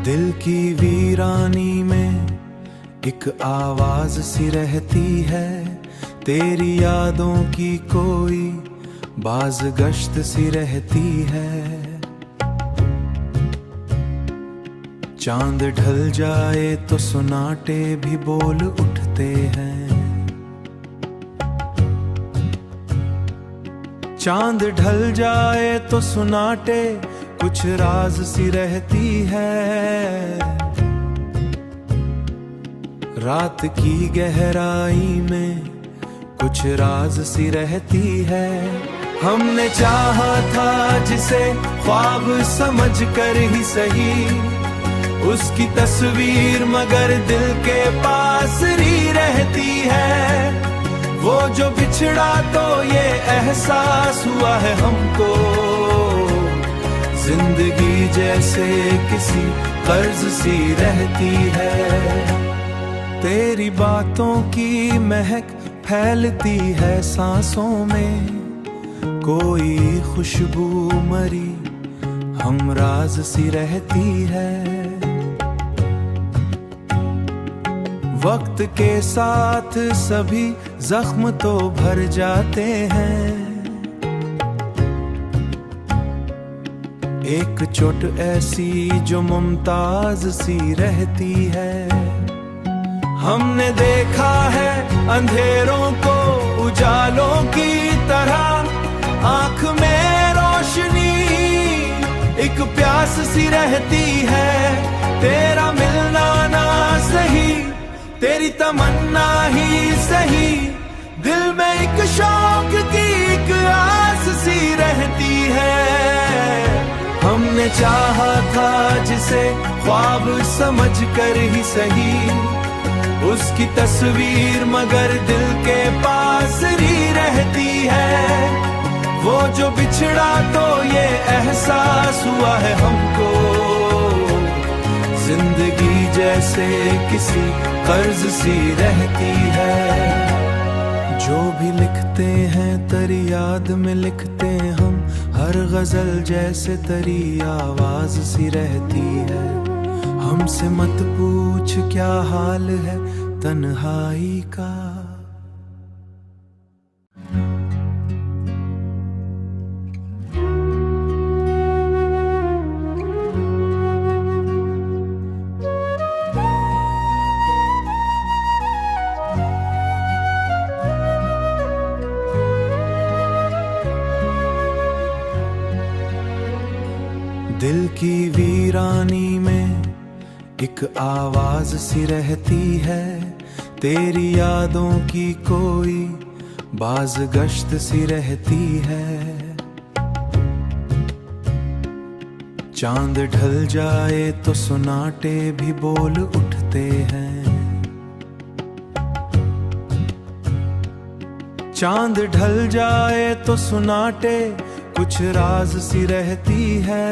दिल की वीरानी में एक आवाज सी रहती है, तेरी यादों की कोई बाज़गश्त सी रहती है। चांद ढल जाए तो सुनाटे भी बोल उठते हैं। चांद ढल जाए तो सुनाटे कुछ राज सी रहती है। रात की गहराई में कुछ राज सी रहती है। हमने चाहा था जिसे ख्वाब समझ कर ही सही, उसकी तस्वीर मगर दिल के पास ही रहती है। वो जो बिछड़ा तो ये एहसास हुआ है हमको, जिंदगी जैसे किसी कर्ज सी रहती है। तेरी बातों की महक फैलती है सांसों में, कोई खुशबू मरी हमराज सी रहती है। वक्त के साथ सभी जख्म तो भर जाते हैं, एक चोट ऐसी जो मुमताज सी रहती है। हमने देखा है अंधेरों को उजालों की तरह, आंख में रोशनी एक प्यास सी रहती है। तेरा मिलना ना सही, तेरी तमन्ना ही सही, दिल में एक शौक की एक आस सी रहती है। हमने चाहा था जिसे ख्वाब समझ कर ही सही, उसकी तस्वीर मगर दिल के पास ही रहती है। वो जो बिछड़ा तो ये एहसास हुआ है हमको, जिंदगी जैसे किसी कर्ज सी रहती है। जो भी लिखते हैं तेरी याद में लिखते हम, हर गजल जैसे तेरी आवाज सी रहती है। हमसे मत पूछ क्या हाल है तन्हाई का, दिल की वीरानी में एक आवाज सी रहती है, तेरी यादों की कोई बाज़गश्त सी रहती है। चांद ढल जाए तो सुनाटे भी बोल उठते हैं। चांद ढल जाए तो सुनाटे कुछ राज सी रहती है।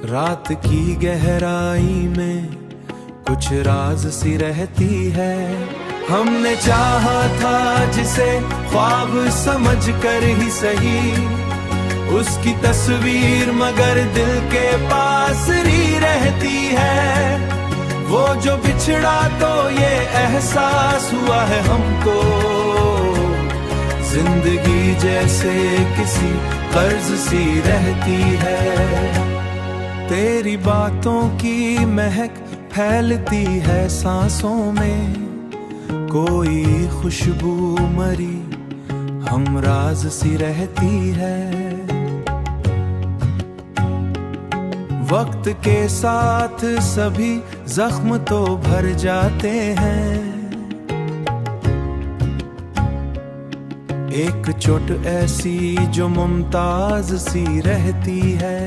रात की गहराई में कुछ राज सी रहती है। हमने चाहा था जिसे ख्वाब समझ कर ही सही, उसकी तस्वीर मगर दिल के पास ही रहती है। वो जो बिछड़ा तो ये एहसास हुआ है हमको, जिंदगी जैसे किसी कर्ज सी रहती है। तेरी बातों की महक फैलती है सांसों में, कोई खुशबू मरी हमराज सी रहती है। वक्त के साथ सभी जख्म तो भर जाते हैं, एक चोट ऐसी जो मुमताज सी रहती है।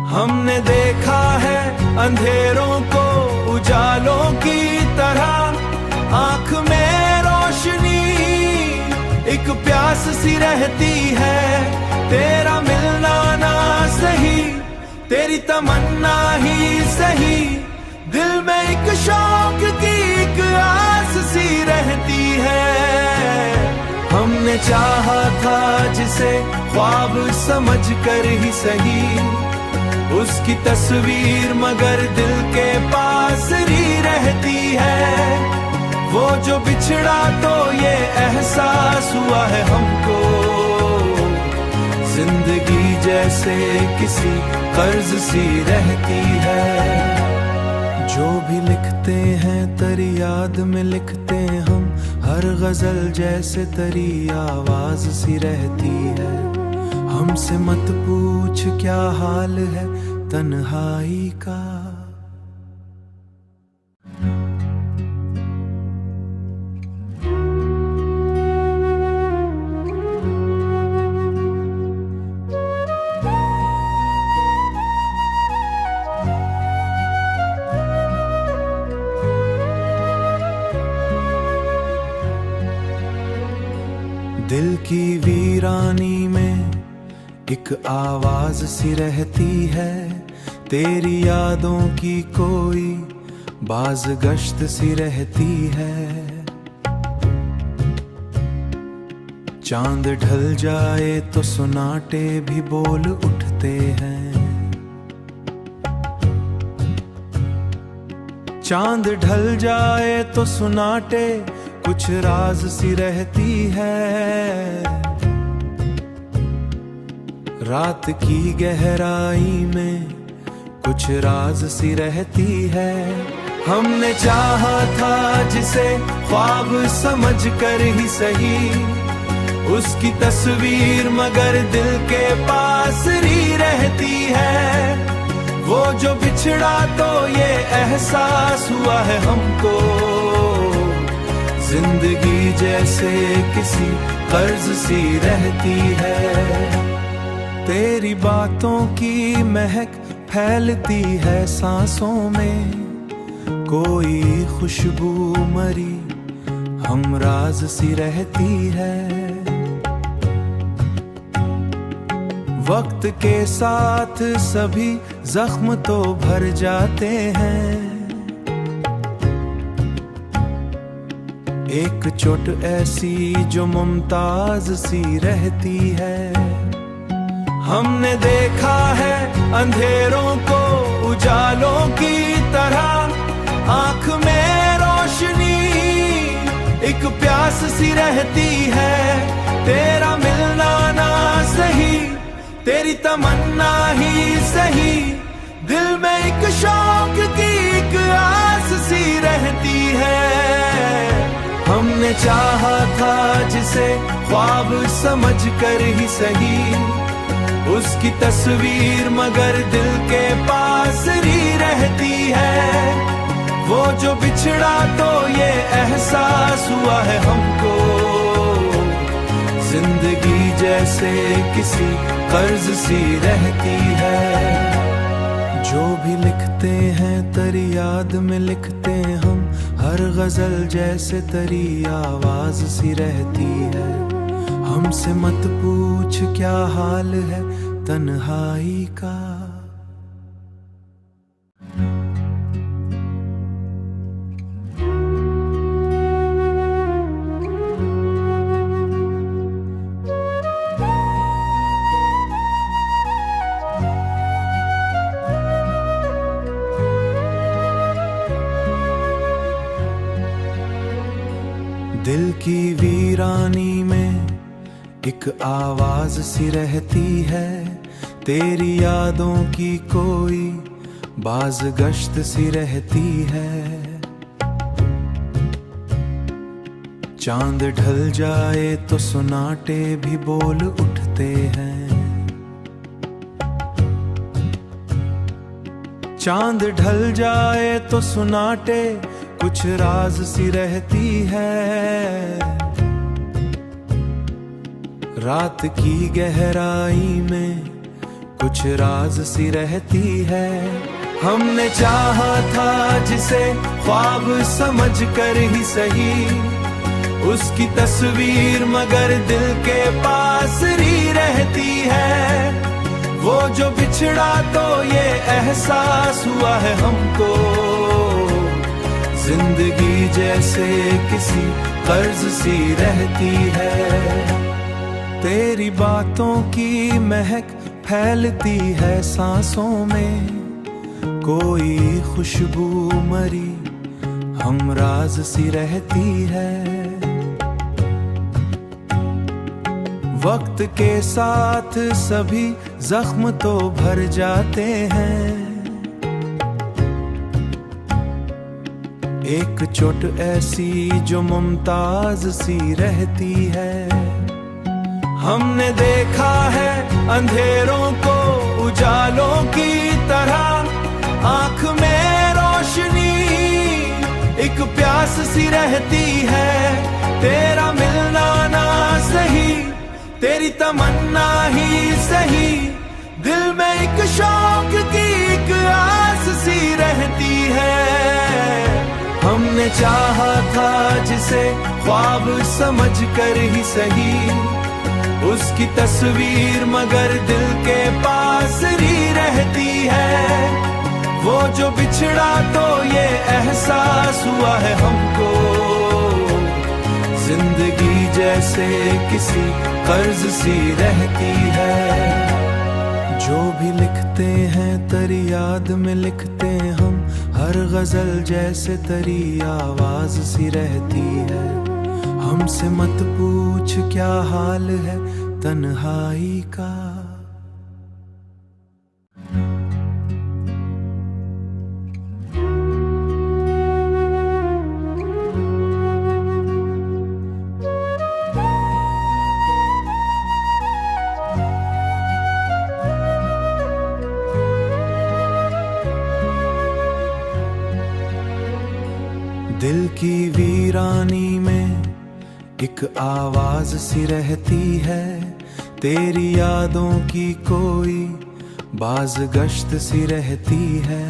हमने देखा है अंधेरों को उजालों की तरह, आंख में रोशनी एक प्यास सी रहती है। तेरा मिलना ना सही, तेरी तमन्ना ही सही, दिल में एक शौक की एक आस सी रहती है। हमने चाहा था जिसे ख्वाब समझ कर ही सही, उसकी तस्वीर मगर दिल के पास ही रहती है। वो जो बिछड़ा तो ये एहसास हुआ है हमको, जिंदगी जैसे किसी कर्ज सी रहती है। जो भी लिखते हैं तेरी याद में लिखते हम, हर गजल जैसे तेरी आवाज सी रहती है। हमसे मत पूछ क्या हाल है तन्हाई का। दिल की वीरानी में एक आवाज सी रहती है, तेरी यादों की कोई बाज़गश्त सी रहती है। चांद ढल जाए तो सुनाटे भी बोल उठते हैं। चांद ढल जाए तो सुनाटे कुछ राज सी रहती है। रात की गहराई में कुछ राज सी रहती है। हमने चाहा था जिसे ख्वाब समझ कर ही सही, उसकी तस्वीर मगर दिल के पास ही रहती है। वो जो बिछड़ा तो ये एहसास हुआ है हमको, जिंदगी जैसे किसी कर्ज सी रहती है। तेरी बातों की महक फैलती है सांसों में, कोई खुशबू मरी हमराज सी रहती है। वक्त के साथ सभी जख्म तो भर जाते हैं, एक चोट ऐसी जो मुमताज सी रहती है। हमने देखा है अंधेरों को उजालों की तरह, आंख में रोशनी एक प्यास सी रहती है। तेरा मिलना ना सही, तेरी तमन्ना ही सही, दिल में एक शौक की एक आस सी रहती है। हमने चाहा था जिसे ख्वाब समझ कर ही सही, उसकी तस्वीर मगर दिल के पास ही रहती है। वो जो बिछड़ा तो ये एहसास हुआ है हमको, जिंदगी जैसे किसी कर्ज सी रहती है। जो भी लिखते हैं तेरी याद में लिखते हम, हर गजल जैसे तेरी आवाज सी रहती है। हमसे मत पूछ क्या हाल है तन्हाई का। दिल की वीरानी में एक आवाज सी रहती है, तेरी यादों की कोई बाज़गश्त सी रहती है। चांद ढल जाए तो सुनाटे भी बोल उठते हैं। चांद ढल जाए तो सुनाटे कुछ राज सी रहती है। रात की गहराई में कुछ राज सी रहती है। हमने चाहा था जिसे ख्वाब समझ कर ही सही, उसकी तस्वीर मगर दिल के पास ही रहती है। वो जो बिछड़ा तो ये एहसास हुआ है हमको, जिंदगी जैसे किसी कर्ज सी रहती है। तेरी बातों की महक फैलती है सांसों में, कोई खुशबू मरी हमराज सी रहती है। वक्त के साथ सभी जख्म तो भर जाते हैं, एक चोट ऐसी जो मुमताज सी रहती है। हमने देखा है अंधेरों को उजालों की तरह, आंख में रोशनी एक प्यास सी रहती है। तेरा मिलना ना सही, तेरी तमन्ना ही सही, दिल में एक शौक की एक आस सी रहती है। हमने चाहा था जिसे ख्वाब समझ कर ही सही, उसकी तस्वीर मगर दिल के पास ही रहती है। वो जो बिछड़ा तो ये एहसास हुआ है हमको, जिंदगी जैसे किसी कर्ज सी रहती है। जो भी लिखते हैं तेरी याद में लिखते हम, हर गजल जैसे तेरी आवाज सी रहती है। हमसे मत पूछ क्या हाल है तन्हाई का, दिल की वीरानी में एक आवाज सी रहती है। तेरी यादों की कोई बाज़गश्त सी रहती है।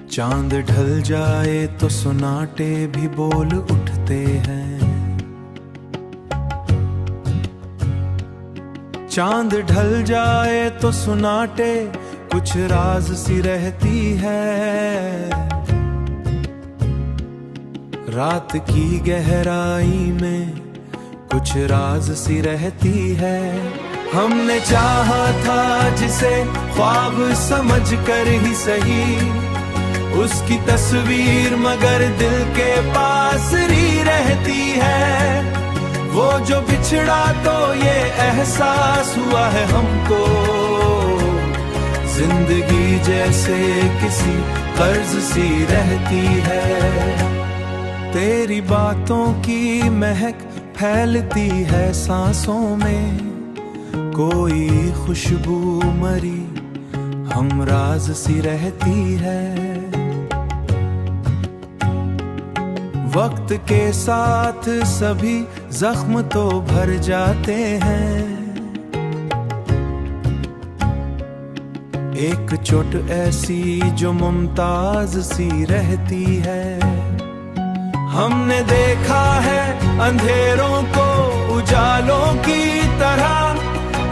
चांद ढल जाए तो सुनाटे भी बोल उठते हैं। चांद ढल जाए तो सुनाटे कुछ राज सी रहती है। रात की गहराई में कुछ राज सी रहती है। हमने चाहा था जिसे ख्वाब समझ कर ही सही, उसकी तस्वीर मगर दिल के पास ही रहती है। वो जो बिछड़ा तो ये एहसास हुआ है हमको, जिंदगी जैसे किसी कर्ज सी रहती है। तेरी बातों की महक फैलती है सांसों में, कोई खुशबू मरी हमराज सी रहती है। वक्त के साथ सभी जख्म तो भर जाते हैं, एक चोट ऐसी जो मुमताज सी रहती है। हमने देखा है अंधेरों को उजालों की तरह,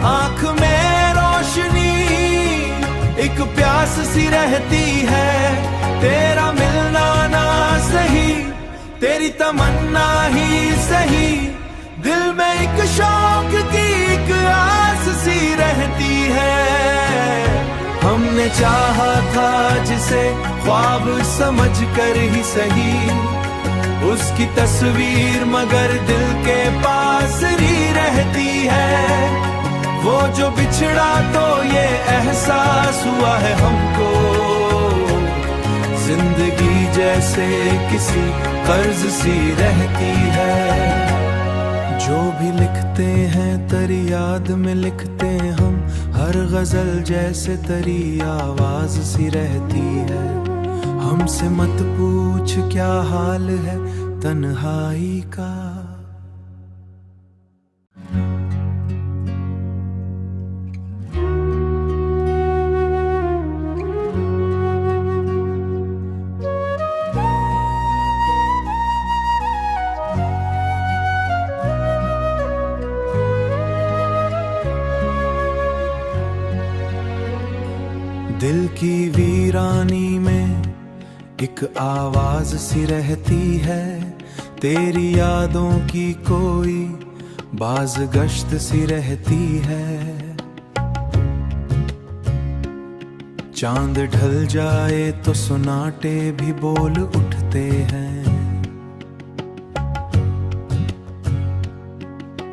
आंख में रोशनी एक प्यास सी रहती है। तेरा मिलना ना सही, तेरी तमन्ना ही सही, दिल में एक शौक की एक आस सी रहती है। हमने चाहा था जिसे ख्वाब समझ कर ही सही, उसकी तस्वीर मगर दिल के पास ही रहती है। वो जो बिछड़ा तो ये एहसास हुआ है हमको, जिंदगी जैसे किसी कर्ज सी रहती है। जो भी लिखते हैं तेरी याद में लिखते हम, हर गजल जैसे तेरी आवाज सी रहती है। हमसे मत पूछ क्या हाल है तन्हाई का। दिल की वीरानी में एक आवाज सी रहती है तेरी यादों की, कोई बाज़गश्त सी रहती है। चांद ढल जाए तो सुनाटे भी बोल उठते हैं।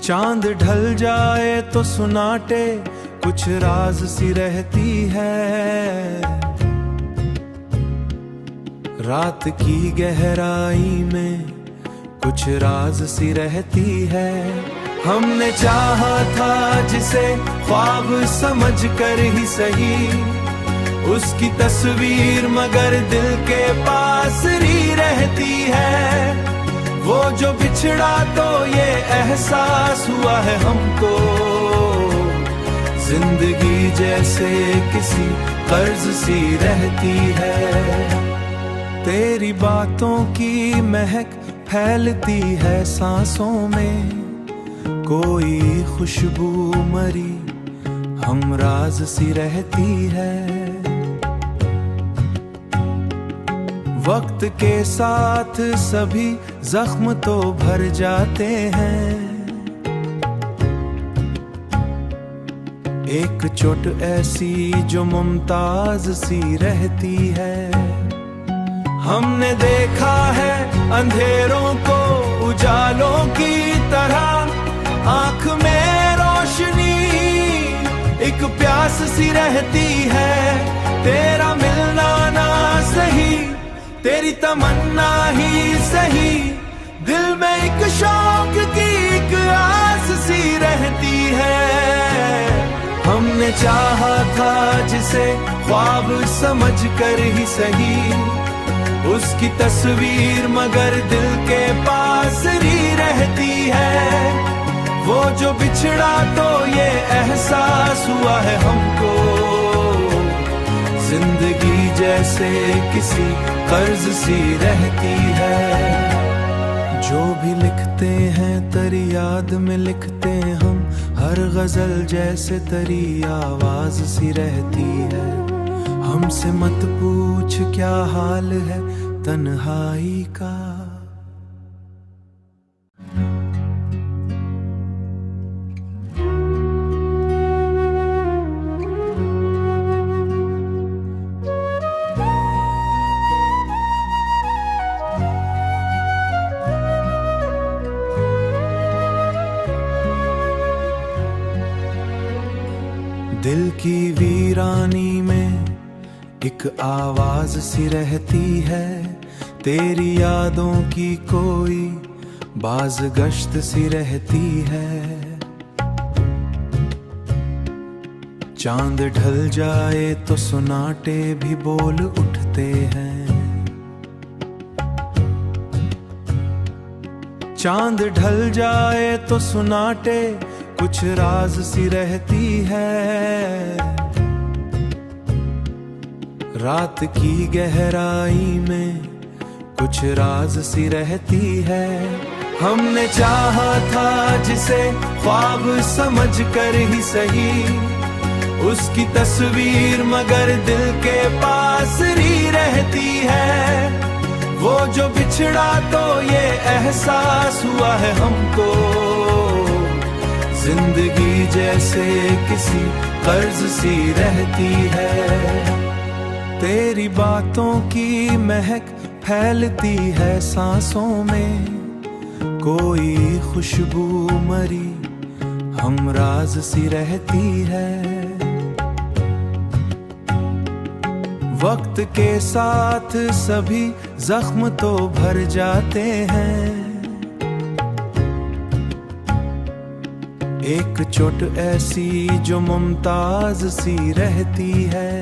चांद ढल जाए तो सुनाटे कुछ राज सी रहती है। रात की गहराई में कुछ राज सी रहती है। हमने चाहा था जिसे ख्वाब समझ कर ही सही, उसकी तस्वीर मगर दिल के पास ही रहती है। वो जो बिछड़ा तो ये एहसास हुआ है हमको, जिंदगी जैसे किसी कर्ज सी रहती है। तेरी बातों की महक फैलती है सांसों में, कोई खुशबू मरी हमराज सी रहती है। वक्त के साथ सभी जख्म तो भर जाते हैं। एक चोट ऐसी जो मुमताज सी रहती है। हमने देखा है अंधेरों को उजालों की तरह, आंख में रोशनी एक प्यास सी रहती है। तेरा मिलना ना सही, तेरी तमन्ना ही सही, दिल में एक शौक की एक आस सी रहती है। हमने चाहा था जिसे ख्वाब समझ कर ही सही, उसकी तस्वीर मगर दिल के पास ही रहती है। वो जो बिछड़ा तो ये एहसास हुआ है हमको, जिंदगी जैसे किसी कर्ज सी रहती है। जो भी लिखते हैं तेरी याद में लिखते हम, हर गजल जैसे तेरी आवाज सी रहती है। हमसे मत पूछ क्या हाल है तन्हाई का। दिल की वीरानी में एक आवाज सी रहती है, तेरी यादों की कोई बाज़गश्त सी रहती है। चांद ढल जाए तो सुनाटे भी बोल उठते हैं। चांद ढल जाए तो सुनाटे कुछ राज सी रहती है। रात की गहराई में कुछ राज सी रहती है। हमने चाहा था जिसे ख्वाब समझ कर ही सही, उसकी तस्वीर मगर दिल के पास ही रहती है। वो जो बिछड़ा तो ये एहसास हुआ है हमको, जिंदगी जैसे किसी कर्ज सी रहती है। तेरी बातों की महक फैलती है सांसों में, कोई खुशबू मरी हमराज सी रहती है। वक्त के साथ सभी जख्म तो भर जाते हैं। एक चोट ऐसी जो मुमताज सी रहती है।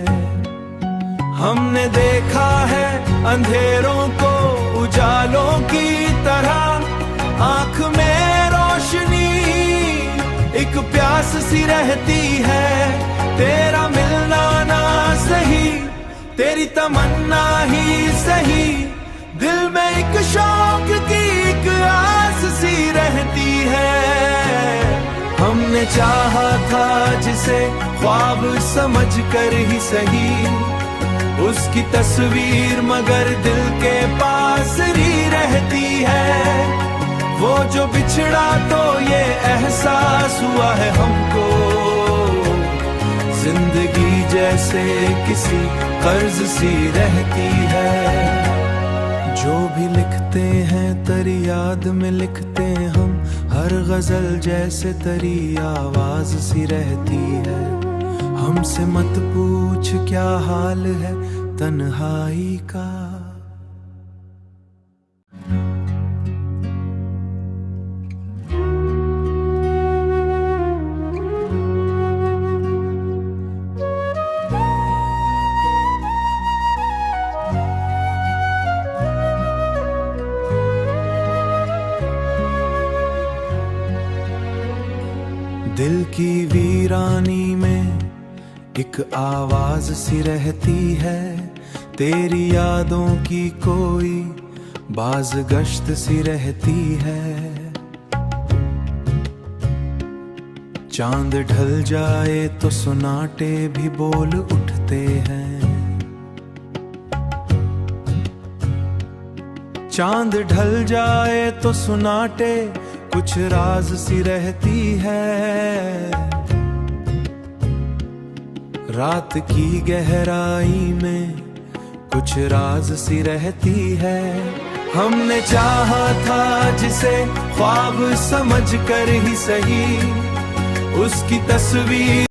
हमने देखा है अंधेरों को उजालों की तरह, आंख में रोशनी एक प्यास सी रहती है। तेरा मिलना ना सही, तेरी तमन्ना ही सही, दिल में एक शौक की एक आस सी रहती है। हमने चाहा था जिसे ख्वाब समझ कर ही सही, उसकी तस्वीर मगर दिल के पास ही रहती है। वो जो बिछड़ा तो ये एहसास हुआ है हमको, जिंदगी जैसे किसी कर्ज सी रहती है। जो भी लिखते हैं तेरी याद में लिखते हम, हर गजल जैसे तेरी आवाज सी रहती है। हमसे मत पूछ क्या हाल है तन्हाई का। दिल की वीरानी में एक आवाज सी रहती है, तेरी यादों की कोई बाज़गश्त सी रहती है। चांद ढल जाए तो सुनाटे भी बोल उठते हैं। चांद ढल जाए तो सुनाटे कुछ राज सी रहती है। रात की गहराई में कुछ राज सी रहती है। हमने चाहा था जिसे ख्वाब समझ कर ही सही, उसकी तस्वीर